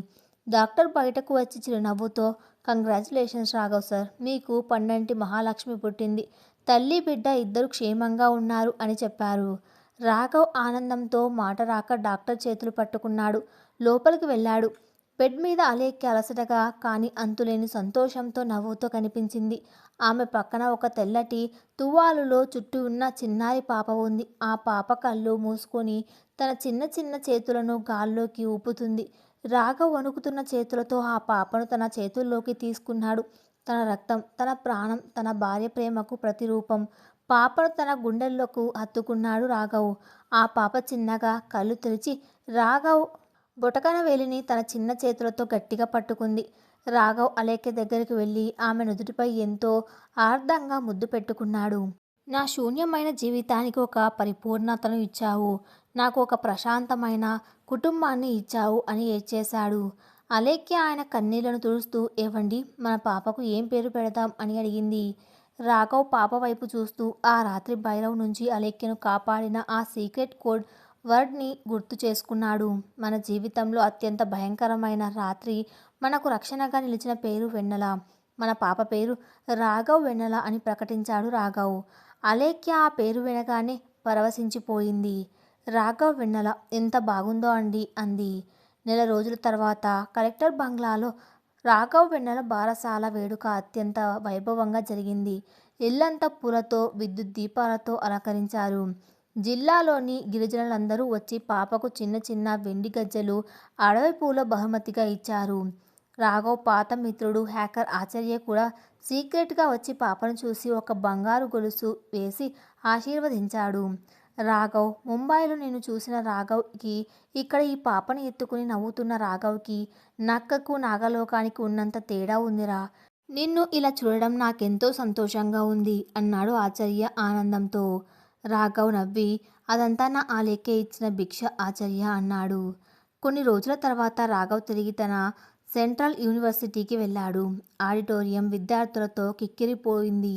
Speaker 1: డాక్టర్ బయటకు వచ్చి చిరునవ్వుతో, కంగ్రాచ్యులేషన్స్ రాఘవ్ సార్, మీకు పండంటి మహాలక్ష్మి పుట్టింది. తల్లి బిడ్డ ఇద్దరు క్షేమంగా ఉన్నారు అని చెప్పారు. రాఘవ్ ఆనందంతో మాట రాక డాక్టర్ చేతులు పట్టుకున్నాడు. లోపలికి వెళ్ళాడు. బెడ్ మీద అలేఖ్య అలసటగా కానీ అంతులేని సంతోషంతో నవ్వుతూ కనిపించింది. ఆమె పక్కన ఒక తెల్లటి తువ్వాలులో చుట్టి ఉన్న చిన్నారి పాప ఉంది. ఆ పాప కళ్ళు మూసుకొని తన చిన్న చిన్న చేతులను గాల్లోకి ఊపుతుంది. రాఘవ్ వణుకుతున్న చేతులతో ఆ పాపను తన చేతుల్లోకి తీసుకున్నాడు. తన రక్తం, తన ప్రాణం, తన భార్య ప్రేమకు ప్రతిరూపం. పాపను తన గుండెల్లోకి హత్తుకున్నాడు రాఘవ్. ఆ పాప చిన్నగా కళ్ళు తెరిచి రాఘవ్ బొటకన వేలిని తన చిన్న చేతులతో గట్టిగా పట్టుకుంది. రాఘవ్ అలేఖ్య దగ్గరికి వెళ్ళి ఆమె నుదుటిపై ఎంతో ఆర్ద్రంగా ముద్దు పెట్టుకున్నాడు. నా శూన్యమైన జీవితానికి ఒక పరిపూర్ణతను ఇచ్చావు. నాకు ఒక ప్రశాంతమైన కుటుంబాన్ని ఇచ్చావు అని ఏడ్చేశాడు. అలేఖ్య ఆయన కన్నీళ్లను తుడుస్తూ, ఏవండి, మన పాపకు ఏం పేరు పెడదాం అని అడిగింది. రాఘవ్ పాప వైపు చూస్తూ ఆ రాత్రి భైరవ్ నుంచి అలేఖ్యను కాపాడిన ఆ సీక్రెట్ కోడ్ వర్డ్ని గుర్తు చేసుకున్నాడు. మన జీవితంలో అత్యంత భయంకరమైన రాత్రి మనకు రక్షణగా నిలిచిన పేరు వెన్నెల. మన పాప పేరు రాఘవ్ వెన్నెల అని ప్రకటించాడు రాఘవ్. అలేఖ్య ఆ పేరు వినగానే పరవశించిపోయింది. రాఘవ్ వెన్నెల ఎంత బాగుందో అండి అంది. నెల రోజుల తర్వాత కలెక్టర్ బంగ్లాలో రాఘవ్ వెన్నెల బారసాల వేడుక అత్యంత వైభవంగా జరిగింది. ఇల్లంతా పూలతో, విద్యుత్ దీపాలతో అలంకరించారు. జిల్లాలోని గిరిజనులందరూ వచ్చి పాపకు చిన్న చిన్న వెండి గజ్జెలు, అడవి పూల బహుమతిగా ఇచ్చారు. రాఘవ్ పాత మిత్రుడు హ్యాకర్ ఆచార్య కూడా సీక్రెట్గా వచ్చి పాపను చూసి ఒక బంగారు గొలుసు వేసి ఆశీర్వదించాడు. రాఘవ్, ముంబైలో నేను చూసిన రాఘవ్కి, ఇక్కడ ఈ పాపను ఎత్తుకుని నవ్వుతున్న రాఘవ్కి, నక్కకు నాగలోకానికి ఉన్నంత తేడా ఉందిరా. నిన్ను ఇలా చూడడం నాకెంతో సంతోషంగా ఉంది అన్నాడు ఆచార్య ఆనందంతో. రాఘవ్ నవ్వి, అదంతా నా ఆలేఖ్య ఇచ్చిన భిక్ష ఆచార్య అన్నాడు. కొన్ని రోజుల తర్వాత రాఘవ్ తిరిగి తన సెంట్రల్ యూనివర్సిటీకి వెళ్ళాడు. ఆడిటోరియం విద్యార్థులతో కిక్కిరిపోయింది.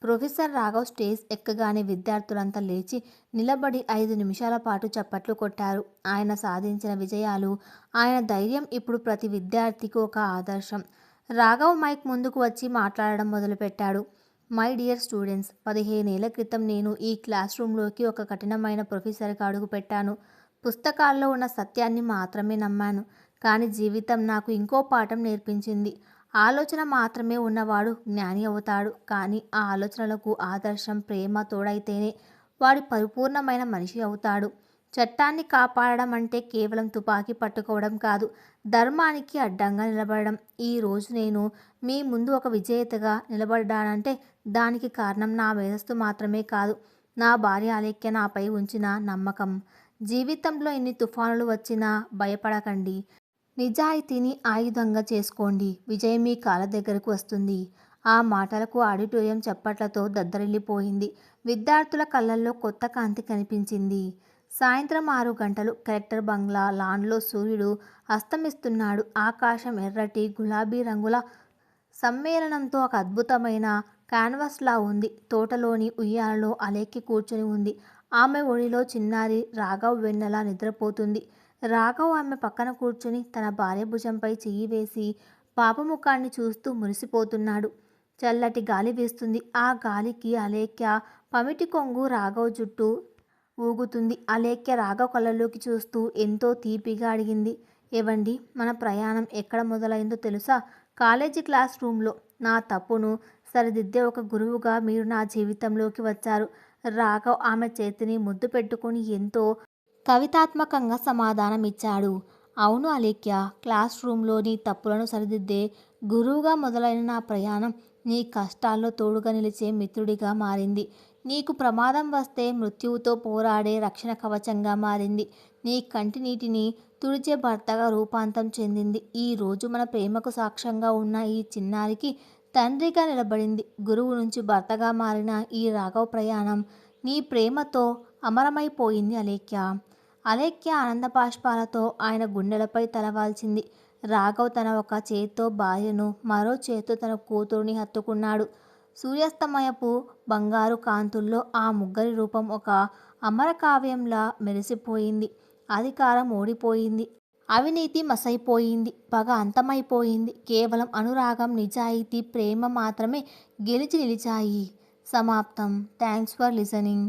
Speaker 1: ప్రొఫెసర్ రాఘవ్ స్టేజ్ ఎక్కగానే విద్యార్థులంతా లేచి నిలబడి 5 నిమిషాల పాటు చప్పట్లు కొట్టారు. ఆయన సాధించిన విజయాలు, ఆయన ధైర్యం ఇప్పుడు ప్రతి విద్యార్థికి ఒక ఆదర్శం. రాఘవ్ మైక్ ముందుకు వచ్చి మాట్లాడడం మొదలుపెట్టాడు. మై డియర్ స్టూడెంట్స్, 15 ఏళ్ల క్రితం నేను ఈ క్లాస్ రూమ్లోకి ఒక కఠినమైన ప్రొఫెసర్గా అడుగుపెట్టాను. పుస్తకాల్లో ఉన్న సత్యాన్ని మాత్రమే నమ్మాను. కానీ జీవితం నాకు ఇంకో పాఠం నేర్పించింది. ఆలోచన మాత్రమే ఉన్నవాడు జ్ఞాని అవుతాడు. కానీ ఆ ఆలోచనలకు ఆదర్శం, ప్రేమ తోడైతేనే వాడి పరిపూర్ణమైన మనిషి అవుతాడు. చట్టాన్ని కాపాడడం అంటే కేవలం తుపాకీ పట్టుకోవడం కాదు, ధర్మానికి అడ్డంగా నిలబడడం. ఈరోజు నేను మీ ముందు ఒక విజేతగా నిలబడ్డానంటే దానికి కారణం నా మేధస్సు మాత్రమే కాదు, నా భార్య అలేఖ్య నాపై ఉంచిన నమ్మకం. జీవితంలో ఎన్ని తుఫానులు వచ్చినా భయపడకండి. నిజాయితీని ఆయుధంగా చేసుకోండి. విజయం మీ కాళ్ళ దగ్గరకు వస్తుంది. ఆ మాటలకు ఆడిటోరియం చప్పట్లతో దద్దరిల్లిపోయింది. విద్యార్థుల కళ్ళల్లో కొత్త కాంతి కనిపించింది. సాయంత్రం 6 గంటలు. కలెక్టర్ బంగ్లా లాన్లో సూర్యుడు అస్తమిస్తున్నాడు. ఆకాశం ఎర్రటి, గులాబీ రంగుల సమ్మేళనంతో ఒక అద్భుతమైన క్యాన్వాస్లా ఉంది. తోటలోని ఉయ్యాలలో అలేఖ్య కూర్చుని ఉంది. ఆమె ఒడిలో చిన్నారి రాఘవ్ వెన్నెల నిద్రపోతుంది. రాఘవ్ ఆమె పక్కన కూర్చుని తన భార్య భుజంపై చెయ్యి వేసి పాప ముఖాన్ని చూస్తూ మురిసిపోతున్నాడు. చల్లటి గాలి వీస్తుంది. ఆ గాలికి అలేఖ్య పమిటి కొంగు రాఘవ్ జుట్టు ఊగుతుంది. అలేఖ్య రాఘవ్ కళ్ళలోకి చూస్తూ ఎంతో తీపిగా అడిగింది, ఏవండి, మన ప్రయాణం ఎక్కడ మొదలైందో తెలుసా? కాలేజీ క్లాస్ రూమ్లో. నా తప్పును సరిదిద్దే ఒక గురువుగా మీరు నా జీవితంలోకి వచ్చారు. రాఘవ్ ఆమె చేతిని ముద్దు పెట్టుకుని ఎంతో కవితాత్మకంగా సమాధానమిచ్చాడు. అవును అలేఖ్య, క్లాస్ రూమ్లోని తప్పులను సరిదిద్దే గురువుగా మొదలైన నా ప్రయాణం నీ కష్టాల్లో తోడుగా నిలిచే మిత్రుడిగా మారింది. నీకు ప్రమాదం వస్తే మృత్యువుతో పోరాడే రక్షణ కవచంగా మారింది. నీ కంటి నీటిని తుడిచే భర్తగా రూపాంతరం చెందింది. ఈరోజు మన ప్రేమకు సాక్ష్యంగా ఉన్న ఈ చిన్నారికి తండ్రిగా నిలబడింది. గురువు నుంచి భర్తగా మారిన ఈ రాఘవ్ ప్రయాణం నీ ప్రేమతో అమరమైపోయింది అలేఖ్య. అలేఖ్య ఆనంద బాష్పాలతో ఆయన గుండెలపై తలవాల్చింది. రాఘవ్ తన ఒక చేత్తో భార్యను, మరో చేత్తో తన కూతురుని హత్తుకున్నాడు. సూర్యాస్తమయపు బంగారు కాంతుల్లో ఆ ముగ్గురి రూపం ఒక అమరకావ్యంలా మెరిసిపోయింది. అధికారం ఓడిపోయింది. అవినీతి మసైపోయింది. పగ అంతమైపోయింది. కేవలం అనురాగం, నిజాయితీ, ప్రేమ మాత్రమే గెలిచి నిలిచాయి. సమాప్తం. Thanks for listening.